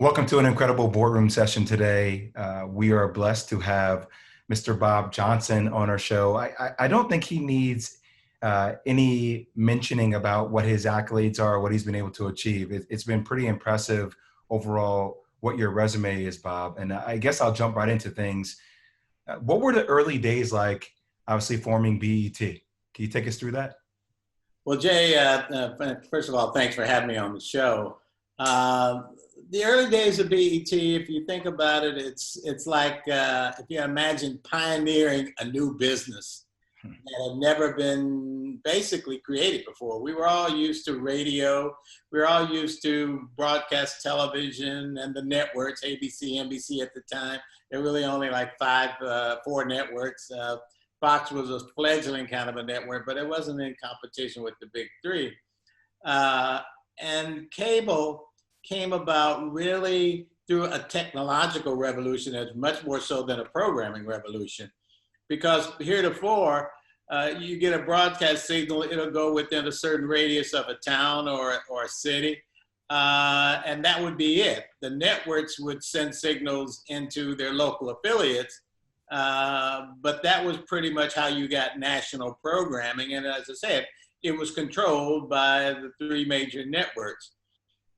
Welcome to an incredible boardroom session today. We are blessed to have Mr. Bob Johnson on our show. I don't think he needs any mentioning about what his accolades are, what he's been able to achieve. It's been pretty impressive overall what your resume is, Bob. And I guess I'll jump right into things. What were the early days like, obviously forming BET? Can you take us through that? Well, Jay, first of all, thanks for having me on the show. The early days of BET, if you think about it, it's like if you imagine pioneering a new business that had never been basically created before. We were all used to radio. We were all used to broadcast television and the networks, ABC, NBC at the time. There were really only like four networks. Fox was a fledgling kind of a network, but it wasn't in competition with the big three. And cable came about really through a technological revolution as much more so than a programming revolution. Because heretofore, you get a broadcast signal, it'll go within a certain radius of a town or a city, and that would be it. The networks would send signals into their local affiliates, but that was pretty much how you got national programming. And as I said, it was controlled by the three major networks.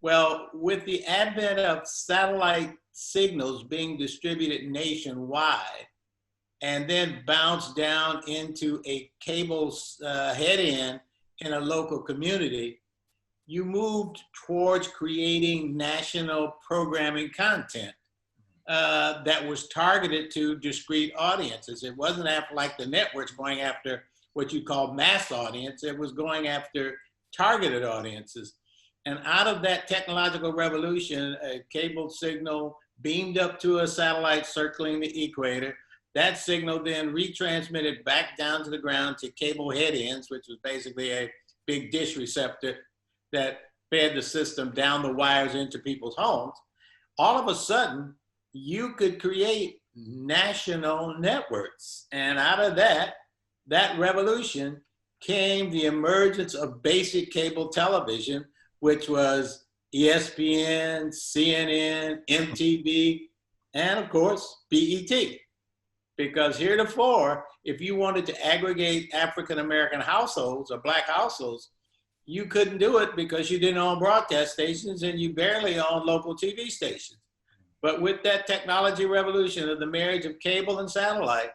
Well, with the advent of satellite signals being distributed nationwide and then bounced down into a cable head-end in a local community, you moved towards creating national programming content that was targeted to discrete audiences. It wasn't like the networks going after what you call mass audience. It was going after targeted audiences. And out of that technological revolution, a cable signal beamed up to a satellite circling the equator. That signal then retransmitted back down to the ground to cable head ends, which was basically a big dish receptor that fed the system down the wires into people's homes. All of a sudden, you could create national networks. And out of that revolution came the emergence of basic cable television, which was ESPN, CNN, MTV, and of course, BET. Because heretofore, if you wanted to aggregate African-American households or Black households, you couldn't do it because you didn't own broadcast stations and you barely owned local TV stations. But with that technology revolution of the marriage of cable and satellite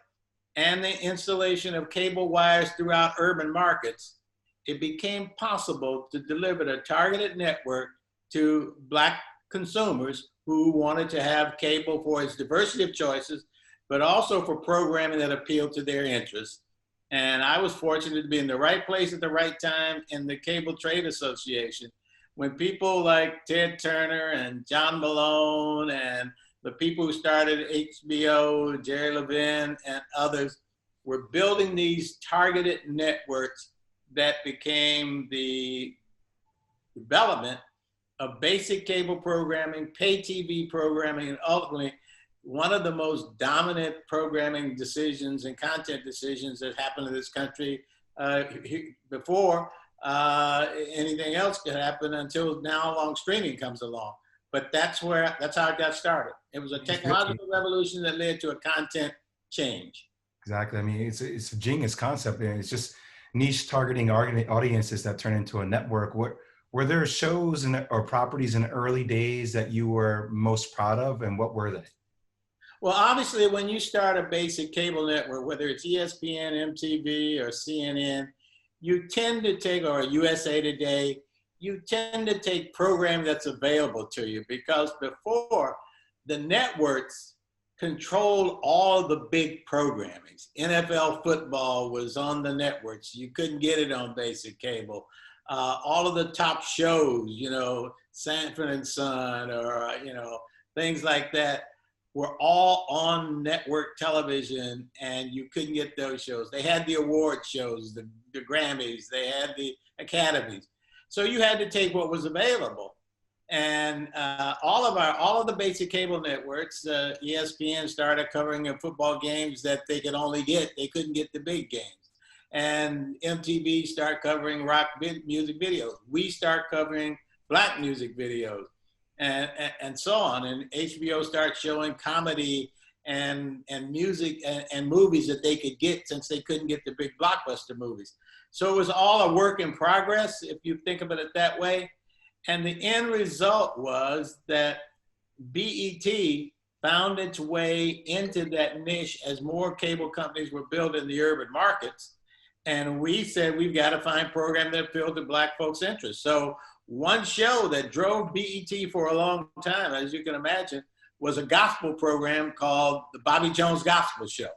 and the installation of cable wires throughout urban markets, it became possible to deliver a targeted network to Black consumers who wanted to have cable for its diversity of choices, but also for programming that appealed to their interests. And I was fortunate to be in the right place at the right time in the Cable Trade Association, when people like Ted Turner and John Malone and the people who started HBO, Jerry Levin and others were building these targeted networks that became the development of basic cable programming, pay TV programming, and ultimately one of the most dominant programming decisions and content decisions that happened in this country before anything else could happen until now along streaming comes along. But that's how it got started. It was a technological revolution that led to a content change. Exactly. I mean, it's a genius concept. And it's just niche targeting audiences that turn into a network. Were there shows or properties in the early days that you were most proud of, and what were they? Well, obviously, when you start a basic cable network, whether it's ESPN, MTV, or CNN, you tend to take, or USA Today, you tend to take programming that's available to you, because before, the networks controlled all the big programmings. NFL football was on the networks. You couldn't get it on basic cable. All of the top shows, Sanford and Son, or, things like that, were all on network television, and you couldn't get those shows. They had the award shows, the Grammys, they had the Academies. So you had to take what was available. And all of the basic cable networks, ESPN started covering football games that they couldn't get the big games. And MTV started covering rock music videos. We start covering Black music videos. and so on. And HBO started showing comedy and music and movies that they could get, since they couldn't get the big blockbuster movies. So it was all a work in progress, if you think about it that way. And the end result was that BET found its way into that niche as more cable companies were built in the urban markets. And we said, we've got to find programs that appeal to Black folks' interests. So one show that drove BET for a long time, as you can imagine, was a gospel program called the Bobby Jones Gospel Show.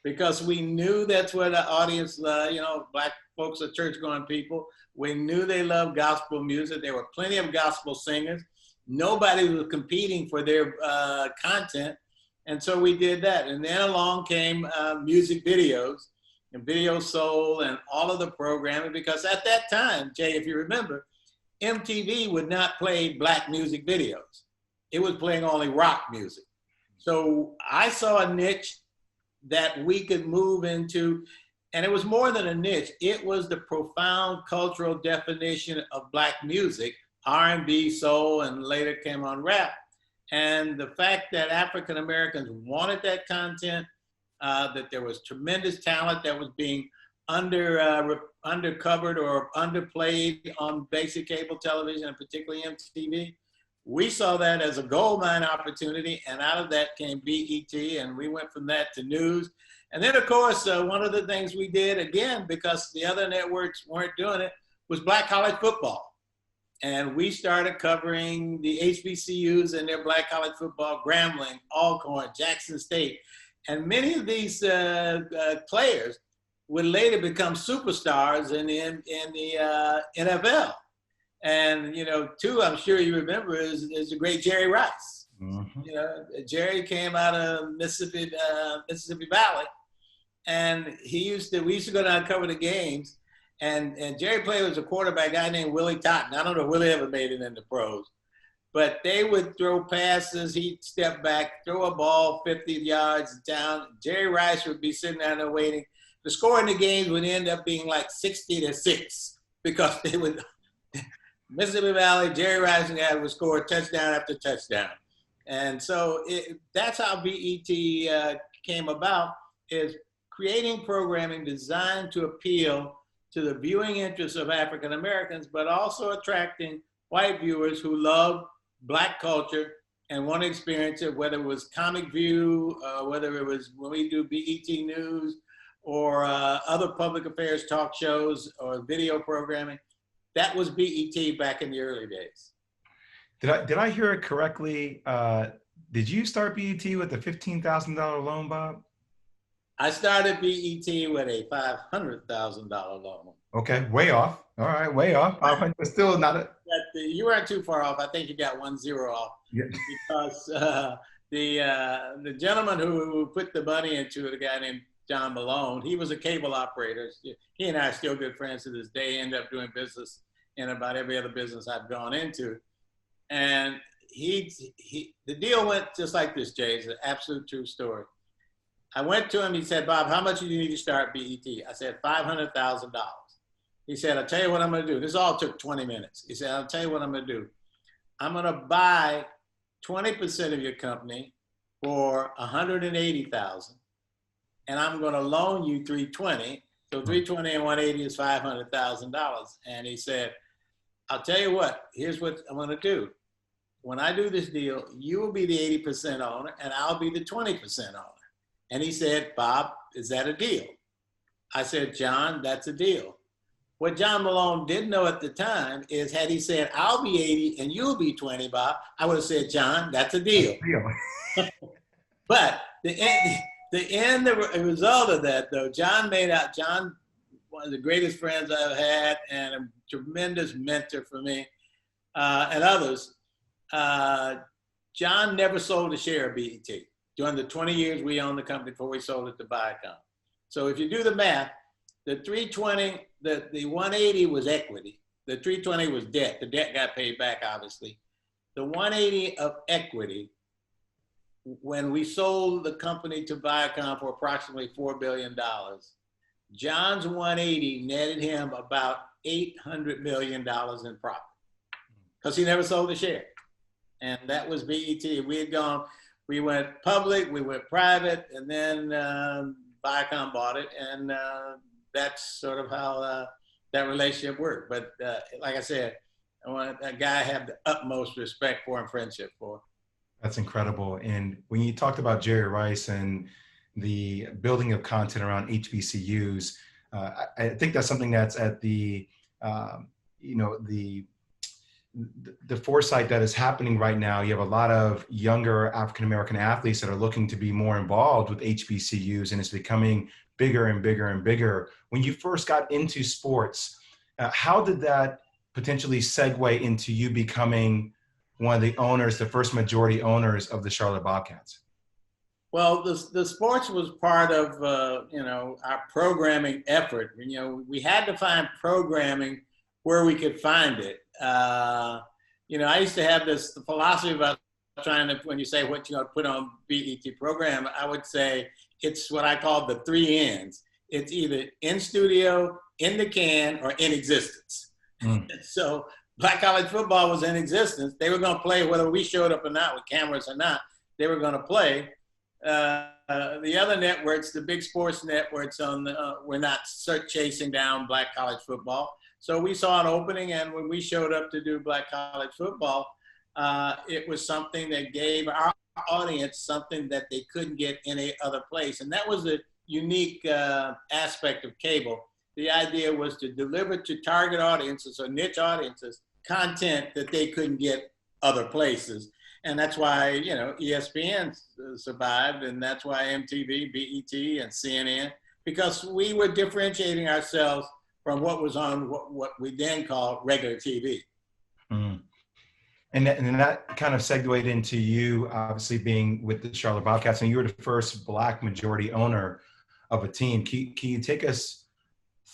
Because we knew that's where the audience, Black folks are church-going people. We knew they loved gospel music. There were plenty of gospel singers. Nobody was competing for their content. And so we did that. And then along came music videos and Video Soul and all of the programming, because at that time, Jay, if you remember, MTV would not play Black music videos. It was playing only rock music. So I saw a niche that we could move into, and it was more than a niche. It was the profound cultural definition of Black music, R&B, soul, and later came on rap. And the fact that African Americans wanted that content, that there was tremendous talent that was being undercovered or underplayed on basic cable television, and particularly MTV. We saw that as a gold mine opportunity, and out of that came BET, and we went from that to news. And then, of course, one of the things we did, again, because the other networks weren't doing it, was Black college football. And we started covering the HBCUs and their Black college football, Grambling, Alcorn, Jackson State. And many of these players would later become superstars in the NFL. And, two I'm sure you remember is the great Jerry Rice. Mm-hmm. Jerry came out of Mississippi Valley, and we used to go down and cover the games. And Jerry played with a quarterback guy named Willie Totten. I don't know if Willie ever made it in the pros, but they would throw passes. He'd step back, throw a ball 50 yards down. Jerry Rice would be sitting down there waiting. The score in the games would end up being like 60-6 because they would. Mississippi Valley, Jerry Rice and guy would score touchdown after touchdown. And so that's how BET came about, is creating programming designed to appeal to the viewing interests of African Americans, but also attracting white viewers who love Black culture and want to experience it, whether it was Comic View, whether it was when we do BET News or other public affairs talk shows or video programming. That was BET back in the early days. Did I hear it correctly? Did you start BET with a $15,000 loan, Bob? I started BET with a $500,000 loan. Okay, way off. All right, way off. But still not a... You weren't too far off. I think you got 1 0 off. Yeah. Because the gentleman who put the money into it, a guy named John Malone, he was a cable operator. He and I are still good friends to this day. Ended up doing business in about every other business I've gone into. And the deal went just like this, Jay. It's an absolute true story. I went to him, he said, Bob, how much do you need to start BET? I said, $500,000. He said, I'll tell you what I'm gonna do. This all took 20 minutes. He said, I'll tell you what I'm gonna do. I'm gonna buy 20% of your company for $180,000, and I'm gonna loan you $320,000. So $320,000 and $180,000 is $500,000. And he said, I'll tell you what, here's what I'm gonna do. When I do this deal, you will be the 80% owner and I'll be the 20% owner. And he said, Bob, is that a deal? I said, John, that's a deal. What John Malone didn't know at the time is, had he said, I'll be 80 and you'll be 20, Bob, I would have said, John, that's a deal. But the result of that, though, John, one of the greatest friends I've had and a tremendous mentor for me and others, John never sold a share of BET. During the 20 years we owned the company before we sold it to Viacom. So if you do the math, the 320, the 180 was equity. The 320 was debt. The debt got paid back, obviously. The 180 of equity, when we sold the company to Viacom for approximately $4 billion, John's 180 netted him about $800 million in profit because he never sold a share. and that was BET. We went public, we went private, and then Viacom bought it, and that's sort of how that relationship worked. But like I said, I want that guy I have the utmost respect for and friendship for. That's incredible. And when you talked about Jerry Rice and the building of content around HBCUs, I think that's something that's at the, the foresight that is happening right now. You have a lot of younger African-American athletes that are looking to be more involved with HBCUs, and it's becoming bigger and bigger and bigger. When you first got into sports, how did that potentially segue into you becoming one of the owners, the first majority owners of the Charlotte Bobcats? Well, the sports was part of our programming effort. We had to find programming where we could find it. I used to have this philosophy about trying to, when you say what you're going to put on BET program, I would say it's what I call the 3 N's. It's either in studio, in the can, or in existence. So Black college football was in existence. They were going to play whether we showed up or not with cameras or not. They were going to play. The other networks, the big sports networks, were not chasing down Black college football. So we saw an opening, and when we showed up to do Black college football, it was something that gave our audience something that they couldn't get any other place. And that was a unique aspect of cable. The idea was to deliver to target audiences or niche audiences content that they couldn't get other places. And that's why, ESPN survived, and that's why MTV, BET, and CNN, because we were differentiating ourselves from what was on what we then called regular TV. Mm. And that kind of segued into you obviously being with the Charlotte Bobcats, and you were the first Black majority owner of a team. Can you take us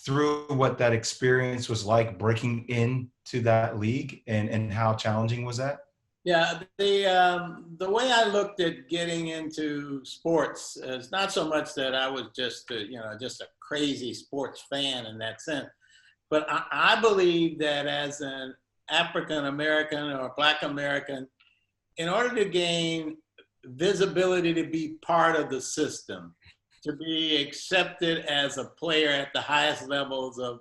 through what that experience was like breaking into that league, and how challenging was that? Yeah, the way I looked at getting into sports is not so much that I was just a crazy sports fan in that sense, but I believe that as an African American or Black American, in order to gain visibility to be part of the system, to be accepted as a player at the highest levels of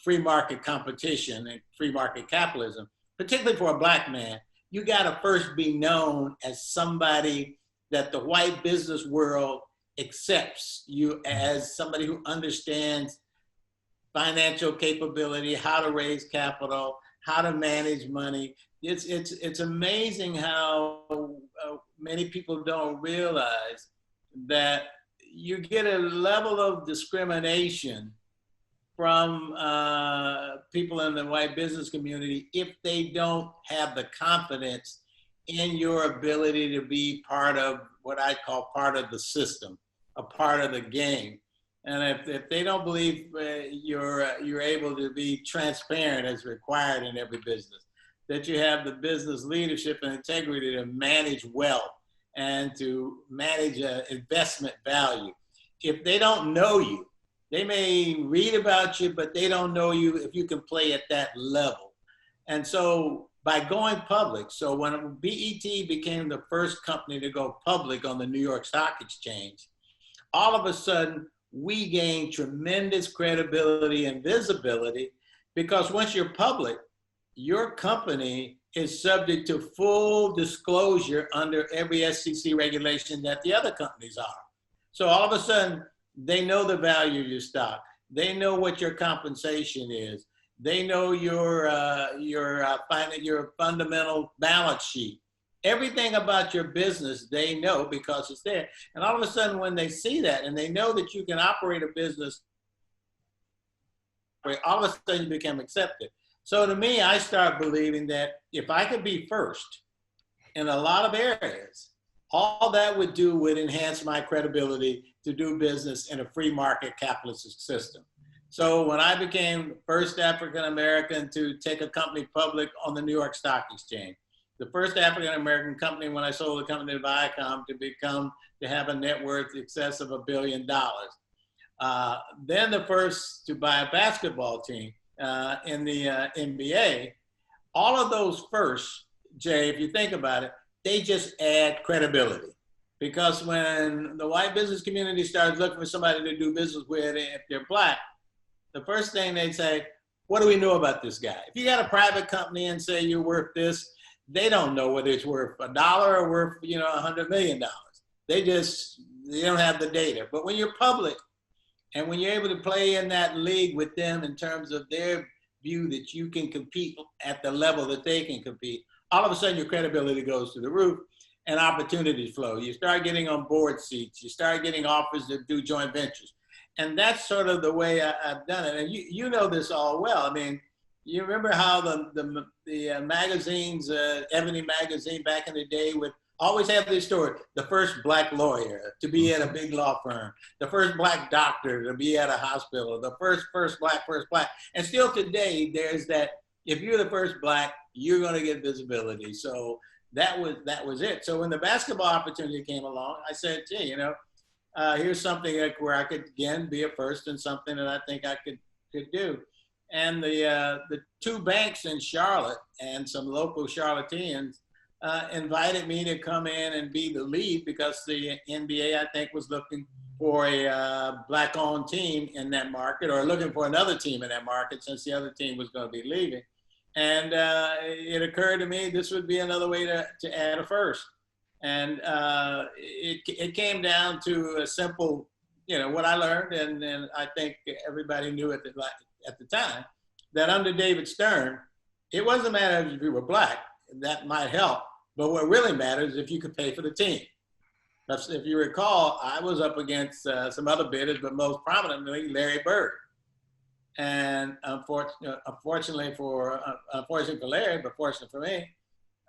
free market competition and free market capitalism, particularly for a Black man, you got to first be known as somebody that the white business world accepts you as somebody who understands financial capability, how to raise capital, how to manage money. It's amazing how many people don't realize that you get a level of discrimination from people in the white business community if they don't have the confidence in your ability to be part of what I call part of the system, a part of the game. And if they don't believe you're able to be transparent as required in every business, that you have the business leadership and integrity to manage wealth and to manage investment value. If they don't know you, they may read about you, but they don't know you if you can play at that level. And so by going public, so when BET became the first company to go public on the New York Stock Exchange, all of a sudden we gained tremendous credibility and visibility, because once you're public, your company is subject to full disclosure under every SEC regulation that the other companies are. So all of a sudden, they know the value of your stock. They know what your compensation is. They know your fundamental balance sheet. Everything about your business, they know because it's there. And all of a sudden, when they see that and they know that you can operate a business, all of a sudden you become accepted. So to me, I start believing that if I could be first in a lot of areas, all that would do would enhance my credibility to do business in a free market capitalist system. So when I became the first African American to take a company public on the New York Stock Exchange, the first African American company when I sold the company to Viacom to have a net worth in excess of $1 billion. Then the first to buy a basketball team in the NBA. All of those firsts Jay, if you think about it, they just add credibility. Because when the white business community starts looking for somebody to do business with, if they're black, the first thing they say, what do we know about this guy? If you got a private company and say you're worth this, they don't know whether it's worth $1 or worth, $100 million. They don't have the data. But when you're public and when you're able to play in that league with them in terms of their view that you can compete at the level that they can compete, all of a sudden your credibility goes through the roof and opportunities flow. You start getting on board seats. You start getting offers to do joint ventures. And that's sort of the way I've done it. And you know this all well. I mean, you remember how the magazines, Ebony magazine back in the day would always have this story: the first black lawyer to be at a big law firm, the first black doctor to be at a hospital, the first black. And still today, there's that, if you're the first black, you're going to get visibility. So that was it. So when the basketball opportunity came along, I said, gee, here's something where I could, again, be a first and something that I think I could do. And the two banks in Charlotte and some local Charlotteans invited me to come in and be the lead, because the NBA, I think, was looking for a black-owned team in that market, or looking for another team in that market, since the other team was going to be leaving. And it occurred to me this would be another way to add a first. And it came down to a simple, what I learned, and I think everybody knew at the time, that under David Stern, it wasn't a matter if you were black, that might help, but what really matters is if you could pay for the team. If you recall, I was up against some other bidders, but most prominently Larry Bird. And unfortunately for Larry, but fortunately for me,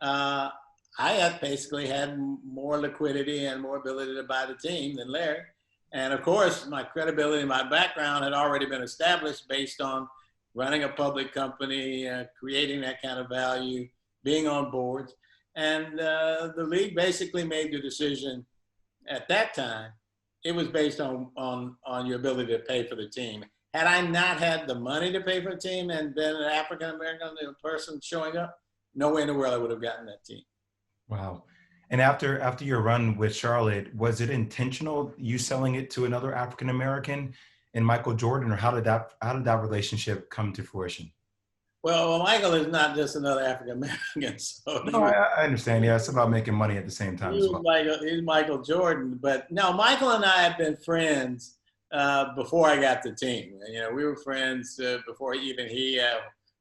I had basically had more liquidity and more ability to buy the team than Larry. And of course, my credibility and my background had already been established based on running a public company, creating that kind of value, being on boards. And the league basically made the decision at that time. It was based on your ability to pay for the team. Had I not had the money to pay for a team and been an African-American person showing up, no way in the world I would have gotten that team. Wow. And after your run with Charlotte, was it intentional, you selling it to another African-American and Michael Jordan, or how did that relationship come to fruition? Well, Michael is not just another African-American. So no, I understand. Yeah, it's about making money at the same time as well. He's Michael Jordan. But no, Michael and I have been friends before I got the team. We were friends before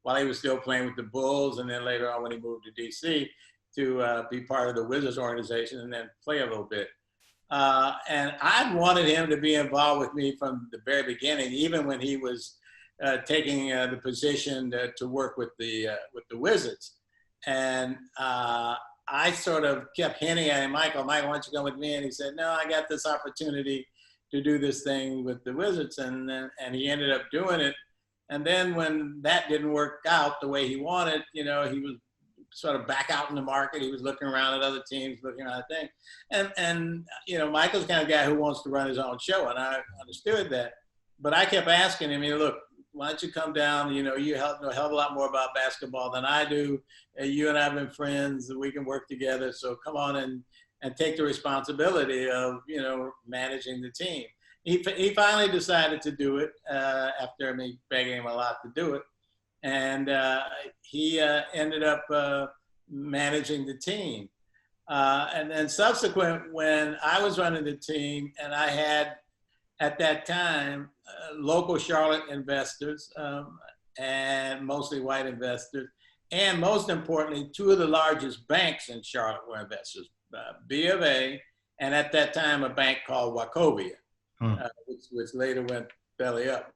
while he was still playing with the Bulls, and then later on when he moved to D.C. to be part of the Wizards organization and then play a little bit. And I wanted him to be involved with me from the very beginning, even when he was taking the position to work with the Wizards. And I sort of kept hinting at him, Michael, why don't you come with me? And he said, no, I got this opportunity to do this thing with the Wizards. And he ended up doing it. And then when that didn't work out the way he wanted, he was sort of back out in the market. He was looking around at other teams, looking around at things. And Michael's the kind of guy who wants to run his own show, and I understood that. But I kept asking him, look, why don't you come down? You know a hell of a lot more about basketball than I do. You and I have been friends. We can work together. So come on and take the responsibility of, managing the team. He finally decided to do it after me begging him a lot to do it. And he ended up managing the team. And then subsequent, when I was running the team, and I had, at that time, local Charlotte investors, and mostly white investors, and most importantly, two of the largest banks in Charlotte were investors, B of A, and at that time, a bank called Wachovia, which later went belly up.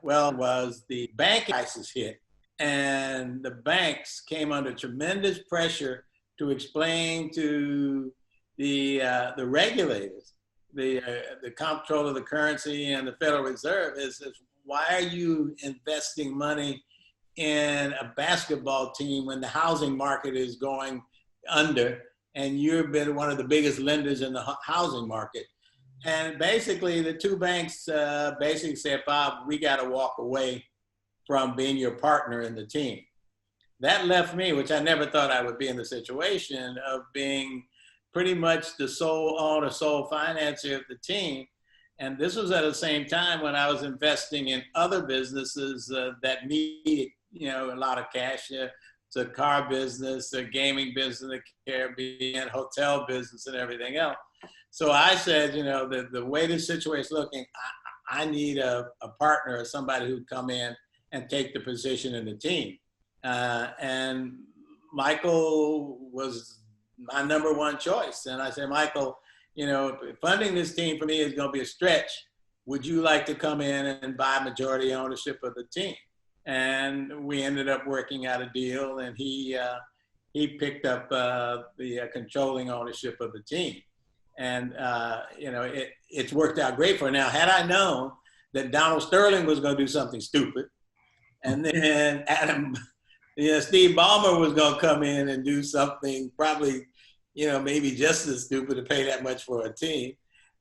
Well, was the bank crisis hit, and the banks came under tremendous pressure to explain to the regulators, the comptroller of the currency and the Federal Reserve is why are you investing money in a basketball team when the housing market is going under and you've been one of the biggest lenders in the housing market? And basically the two banks basically said, Bob, we got to walk away from being your partner in the team. that left me, which I never thought I would be in the situation of being pretty much the sole owner, sole financier of the team. And this was at the same time when I was investing in other businesses that needed, a lot of cash. It's a car business, a gaming business, a Caribbean hotel business, and everything else. So I said, the way this situation is looking, I need a partner or somebody who'd come in and take the position in the team. And Michael was my number one choice. And I said, Michael, funding this team for me is going to be a stretch. Would you like to come in and buy majority ownership of the team? And we ended up working out a deal, and he picked up the controlling ownership of the team. And, it's worked out great for now. Had I known that Donald Sterling was going to do something stupid, and then Steve Ballmer was going to come in and do something probably, maybe just as stupid to pay that much for a team,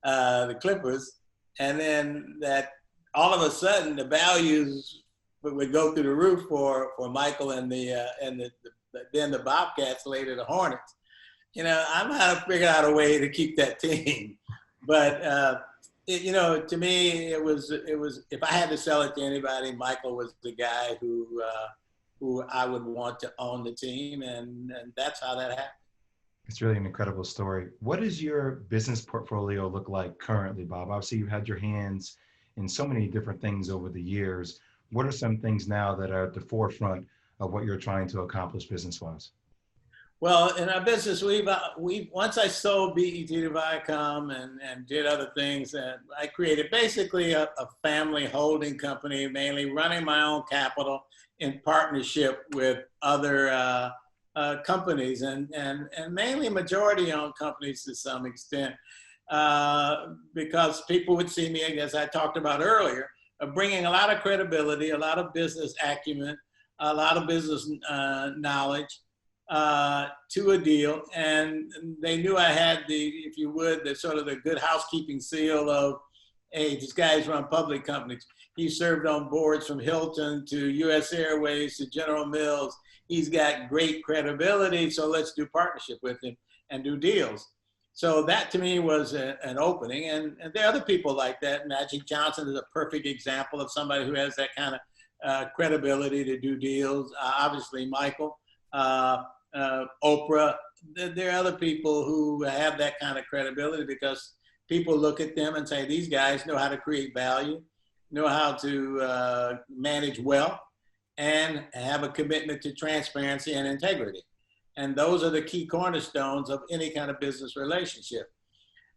the Clippers. And then that all of a sudden the values would go through the roof for Michael and then the Bobcats, later the Hornets. I'm going to figure out a way to keep that team. But, to me, it was, if I had to sell it to anybody, Michael was the guy who I would want to own the team. And that's how that happened. It's really an incredible story. What does your business portfolio look like currently, Bob? Obviously, you've had your hands in so many different things over the years. What are some things now that are at the forefront of what you're trying to accomplish business-wise? Well, in our business, we once I sold Beatty to Viacom and did other things, I created basically a family holding company, mainly running my own capital in partnership with other companies and mainly majority-owned companies to some extent, because people would see me, as I talked about earlier, of bringing a lot of credibility, a lot of business acumen, a lot of business knowledge to a deal. And they knew I had if you would, the sort of the good housekeeping seal of, hey, these guys run public companies. He served on boards from Hilton to US Airways to General Mills. He's got great credibility, so let's do partnership with him and do deals. So that to me was an opening, and there are other people like that. Magic Johnson is a perfect example of somebody who has that kind of credibility to do deals. Obviously, Michael, Oprah, there are other people who have that kind of credibility because people look at them and say, these guys know how to create value, know how to manage wealth, and have a commitment to transparency and integrity. And those are the key cornerstones of any kind of business relationship.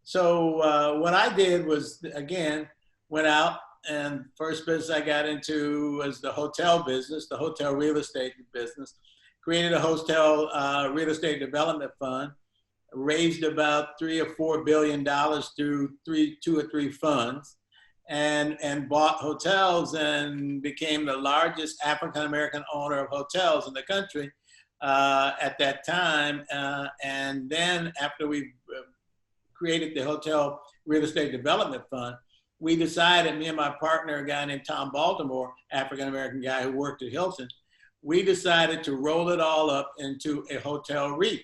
So what I did was, again, went out, and first business I got into was the hotel business, the hotel real estate business. Created a hotel real estate development fund, raised about $3 or $4 billion through two or three funds, and bought hotels and became the largest African-American owner of hotels in the country at that time. And then after we created the hotel real estate development fund, we decided, me and my partner, a guy named Tom Baltimore, African-American guy who worked at Hilton, we decided to roll it all up into a hotel REIT.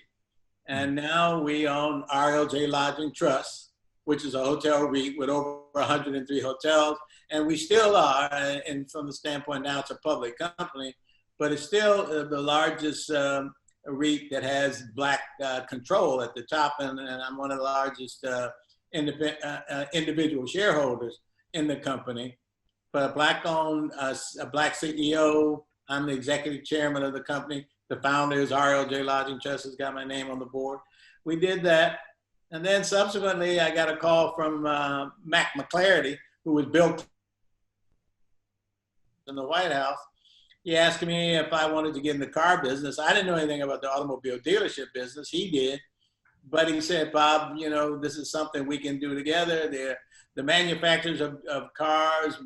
And now we own Rlj Lodging Trust, which is a hotel REIT with over 103 hotels. And we still are, and from the standpoint now it's a public company, but it's still the largest REIT that has Black control at the top. And I'm one of the largest individual shareholders in the company. But a Black-owned, a Black CEO. I'm the executive chairman of the company. The founder is Rlj Lodging Trust, has got my name on the board. We did that. And then subsequently, I got a call from Mac McClarty, who was built in the White House. He asked me if I wanted to get in the car business. I didn't know anything about the automobile dealership business. He did. But he said, Bob, this is something we can do together. The manufacturers of cars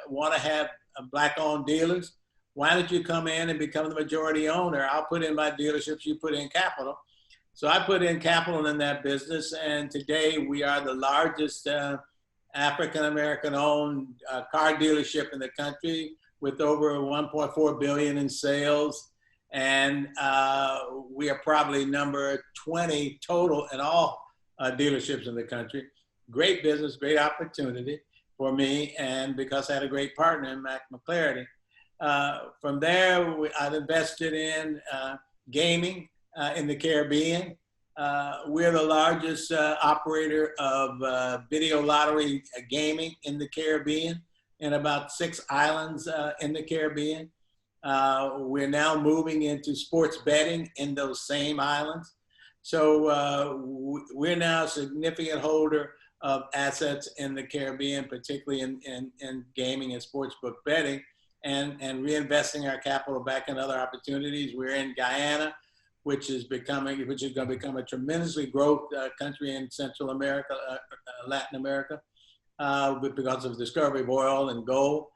want to have Black-owned dealers. Why don't you come in and become the majority owner? I'll put in my dealerships, you put in capital. So I put in capital in that business, and today we are the largest African-American owned car dealership in the country with over 1.4 billion in sales. And we are probably number 20 total in all dealerships in the country. Great business, great opportunity for me, and because I had a great partner in Mac McClarity. From there, I've invested in gaming in the Caribbean. We're the largest operator of video lottery gaming in the Caribbean, in about 6 islands in the Caribbean. We're now moving into sports betting in those same islands. So we're now a significant holder of assets in the Caribbean, particularly in gaming and sportsbook betting, and reinvesting our capital back in other opportunities. We're in Guyana, which is going to become a tremendously growth country in Central America, Latin America, because of the discovery of oil and gold.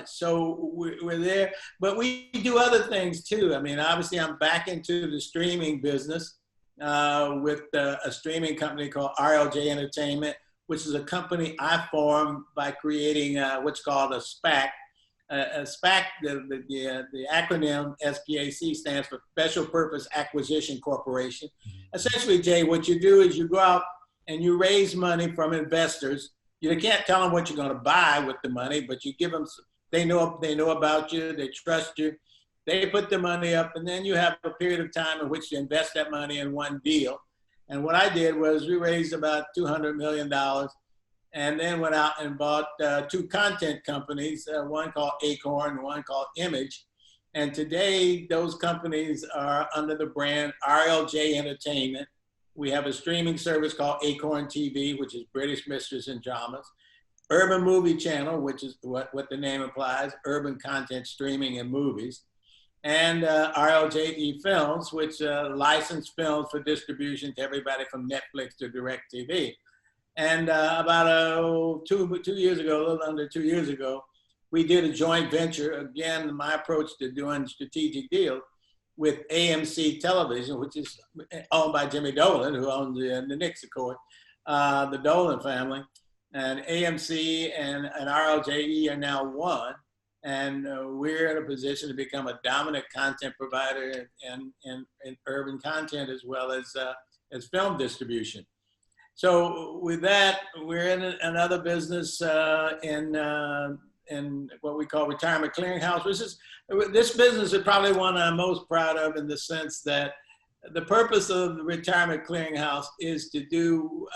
So we're there, but we do other things too. I mean, obviously I'm back into the streaming business with a streaming company called Rlj Entertainment, which is a company I formed by creating what's called a SPAC. A SPAC, the acronym SPAC stands for Special Purpose Acquisition Corporation. Essentially, Jay, what you do is you go out and you raise money from investors. You can't tell them what you're going to buy with the money, but you give them, they know about you, they trust you. They put the money up, and then you have a period of time in which to invest that money in one deal. And what I did was we raised about $200 million and then went out and bought 2 content companies, one called Acorn and one called Image. And today, those companies are under the brand Rlj Entertainment. We have a streaming service called Acorn TV, which is British Mysteries and Dramas. Urban Movie Channel, which is what the name implies, urban content streaming and movies. And RLJE Films, which license films for distribution to everybody from Netflix to DirecTV. And about 2 years ago, a little under 2 years ago, we did a joint venture. Again, my approach to doing strategic deals with AMC Television, which is owned by Jimmy Dolan, who owns the Knicks, of course, the Dolan family. And AMC and RLJE are now one. And we're in a position to become a dominant content provider in urban content as well as film distribution. So with that, we're in another business in what we call retirement clearinghouse. This business is probably one I'm most proud of, in the sense that the purpose of the retirement clearinghouse is to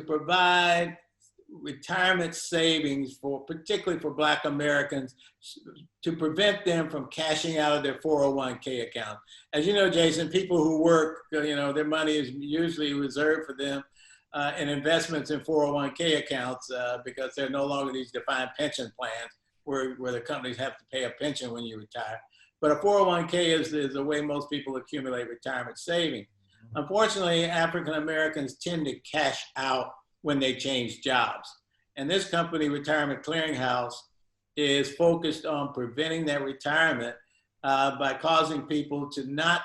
provide retirement savings particularly for Black Americans, to prevent them from cashing out of their 401k account. As you know, Jason, people who work, their money is usually reserved for them in investments in 401k accounts because they're no longer these defined pension plans where the companies have to pay a pension when you retire. But a 401k is the way most people accumulate retirement savings. Unfortunately, African Americans tend to cash out when they change jobs. And this company, Retirement Clearinghouse, is focused on preventing that retirement by causing people to not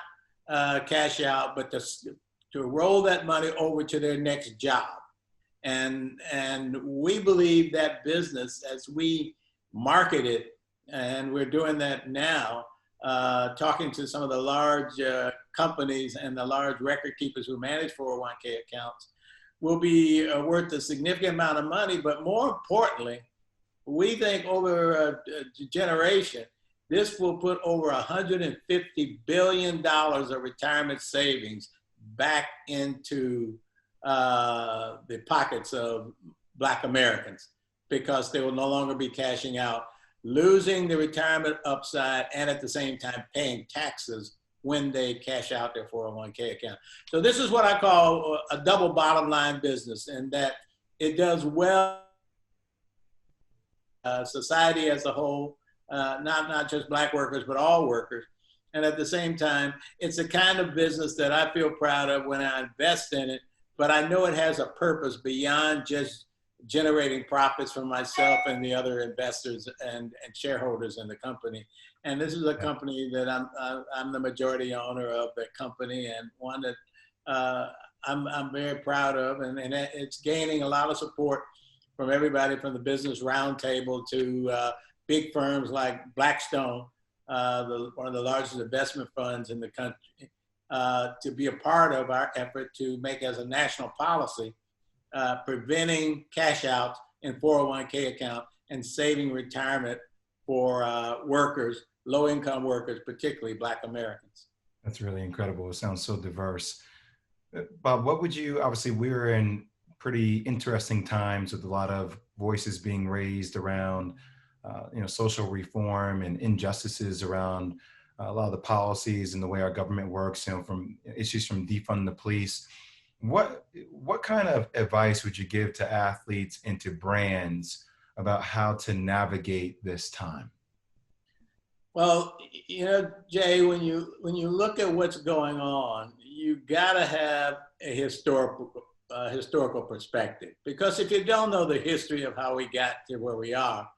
cash out, but to roll that money over to their next job. And we believe that business, as we market it, and we're doing that now, talking to some of the large companies and the large record keepers who manage 401k accounts, will be worth a significant amount of money. But more importantly, we think over a generation, this will put over $150 billion of retirement savings back into the pockets of Black Americans, because they will no longer be cashing out, losing the retirement upside, and at the same time paying taxes when they cash out their 401k account. So this is what I call a double bottom line business, in that it does well society as a whole, not just Black workers, but all workers. And at the same time, it's a kind of business that I feel proud of when I invest in it, but I know it has a purpose beyond just generating profits for myself and the other investors and shareholders in the company. And this is a company that I'm the majority owner of, the company, and one that I'm very proud of, and it's gaining a lot of support from everybody from the Business Roundtable to big firms like Blackstone, one of the largest investment funds in the country, to be a part of our effort to make as a national policy, preventing cash outs in 401k account and saving retirement for workers, low-income workers, particularly Black Americans. That's really incredible. It sounds so diverse. Bob, what would you, obviously we're in pretty interesting times with a lot of voices being raised around social reform and injustices around a lot of the policies and the way our government works, from issues from defund the police. What kind of advice would you give to athletes and to brands about how to navigate this time? Well, Jay, when you look at what's going on, you gotta have a historical perspective, because if you don't know the history of how we got to where we are,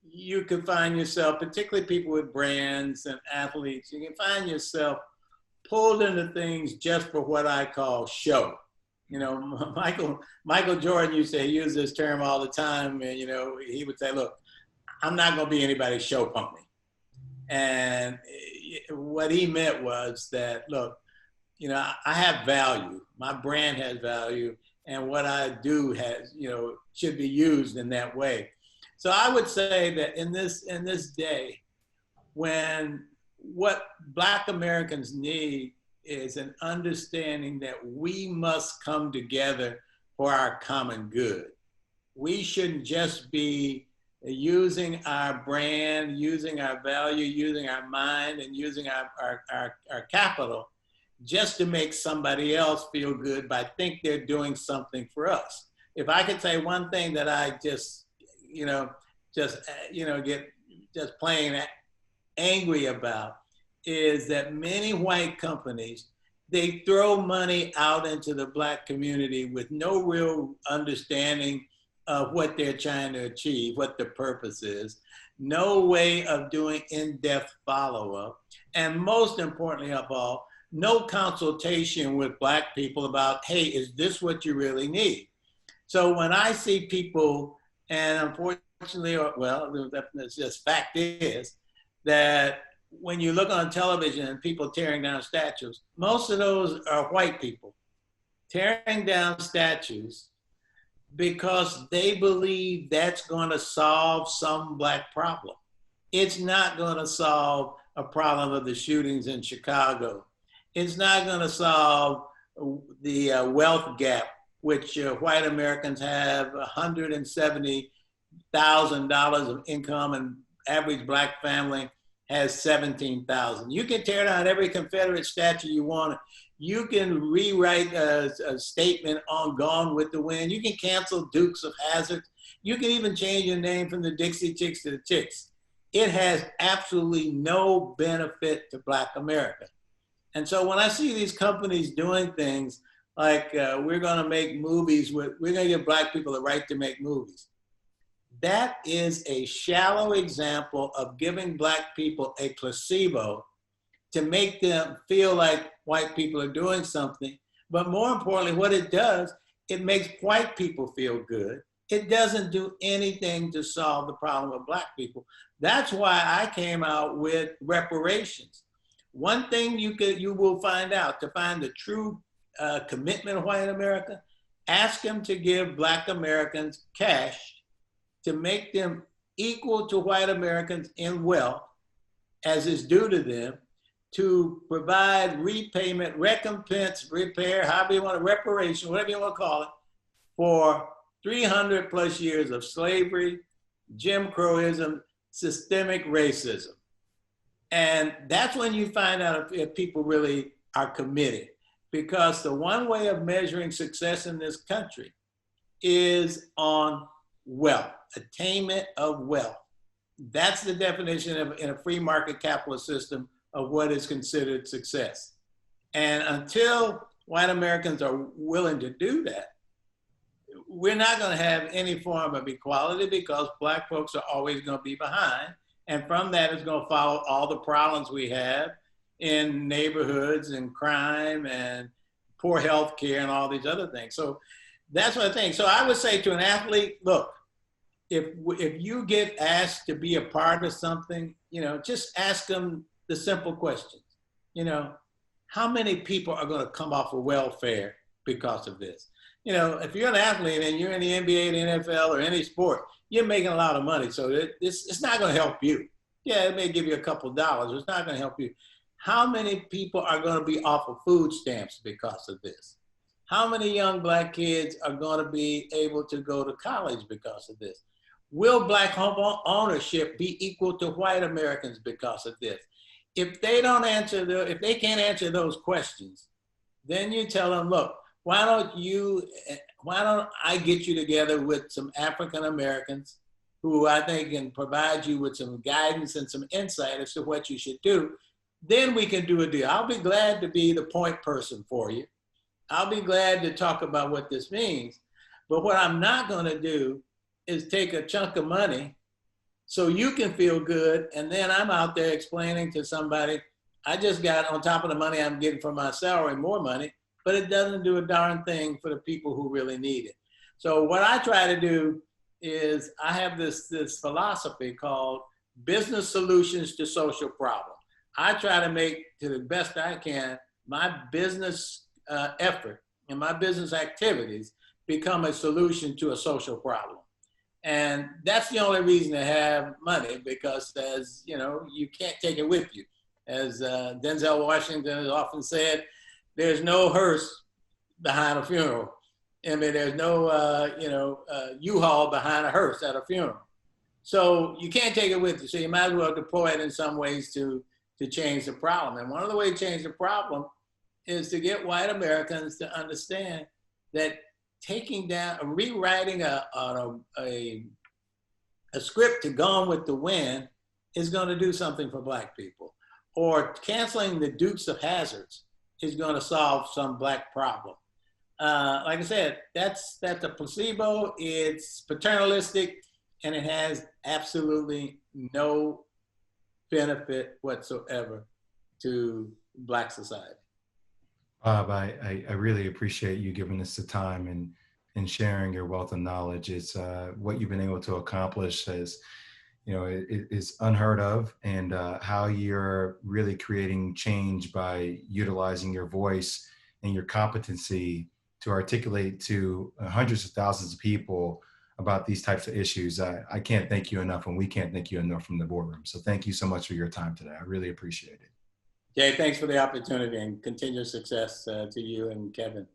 you can find yourself, particularly people with brands and athletes, you can find yourself pulled into things just for what I call show. Michael Jordan used to use this term all the time, and he would say, "Look, I'm not going to be anybody's show pony." And what he meant was that, look, I have value. My brand has value, and what I do has, should be used in that way. So I would say that in this day, when what Black Americans need is an understanding that we must come together for our common good. We shouldn't just be using our brand, using our value, using our mind, and using our capital just to make somebody else feel good by think they're doing something for us. If I could say one thing that I get plain angry about, is that many white companies, they throw money out into the Black community with no real understanding of what they're trying to achieve, what the purpose is, no way of doing in-depth follow-up, and most importantly of all, no consultation with Black people about, hey, is this what you really need? So when I see people, and unfortunately, that's just fact is, that when you look on television and people tearing down statues, most of those are white people tearing down statues because they believe that's going to solve some Black problem. It's not going to solve a problem of the shootings in Chicago. It's not going to solve the wealth gap, which white Americans have $170,000 of income, and average Black family has 17,000. You can tear down every Confederate statue you want. You can rewrite a statement on Gone with the Wind. You can cancel Dukes of Hazzard. You can even change your name from the Dixie Chicks to the Chicks. It has absolutely no benefit to Black America. And so when I see these companies doing things like we're gonna make movies, we're gonna give Black people the right to make movies, that is a shallow example of giving Black people a placebo to make them feel like white people are doing something. But more importantly, what it does, it makes white people feel good. It doesn't do anything to solve the problem of Black people. That's why I came out with reparations. One thing you will find out, to find the true commitment of white America, ask them to give Black Americans cash to make them equal to white Americans in wealth, as is due to them, to provide repayment, recompense, repair, however you want, reparation, whatever you want to call it, for 300 plus years of slavery, Jim Crowism, systemic racism. And that's when you find out if people really are committed. Because the one way of measuring success in this country is on wealth, attainment of wealth. That's the definition of, in a free market capitalist system, of what is considered success. And until white Americans are willing to do that, we're not going to have any form of equality, because Black folks are always going to be behind. And from that is going to follow all the problems we have in neighborhoods and crime and poor health care and all these other things. So that's what I think. So I would say to an athlete, look, if you get asked to be a part of something, just ask them the simple questions. How many people are going to come off of welfare because of this? If you're an athlete and you're in the NBA, the NFL, or any sport, you're making a lot of money. So it's not going to help you. Yeah, it may give you a couple dollars, but it's not going to help you. How many people are going to be off of food stamps because of this? How many young Black kids are going to be able to go to college because of this? Will Black home ownership be equal to white Americans because of this? If they if they can't answer those questions, then you tell them, look, why don't I get you together with some African Americans who I think can provide you with some guidance and some insight as to what you should do. Then we can do a deal. I'll be glad to be the point person for you. I'll be glad to talk about what this means. But what I'm not going to do is take a chunk of money so you can feel good, and then I'm out there explaining to somebody, I just got, on top of the money I'm getting from my salary, more money, but it doesn't do a darn thing for the people who really need it. So what I try to do is I have this philosophy called business solutions to social problems. I try to make, to the best I can, my business effort and my business activities become a solution to a social problem. And that's the only reason to have money, because as you can't take it with you. As Denzel Washington has often said, there's no hearse behind a funeral. I mean, there's no U-Haul behind a hearse at a funeral. So you can't take it with you. So you might as well deploy it in some ways to change the problem. And one of the ways to change the problem is to get white Americans to understand that taking down, rewriting a script to Gone with the Wind is going to do something for Black people. Or canceling the Dukes of Hazzards is going to solve some Black problem. Like I said, that's a placebo. It's paternalistic, and it has absolutely no benefit whatsoever to Black society. Bob, I really appreciate you giving us the time and sharing your wealth of knowledge. It's what you've been able to accomplish is unheard of, and how you're really creating change by utilizing your voice and your competency to articulate to hundreds of thousands of people about these types of issues. I can't thank you enough, and we can't thank you enough from the boardroom. So thank you so much for your time today. I really appreciate it. Jay, thanks for the opportunity, and continued success to you and Kevin.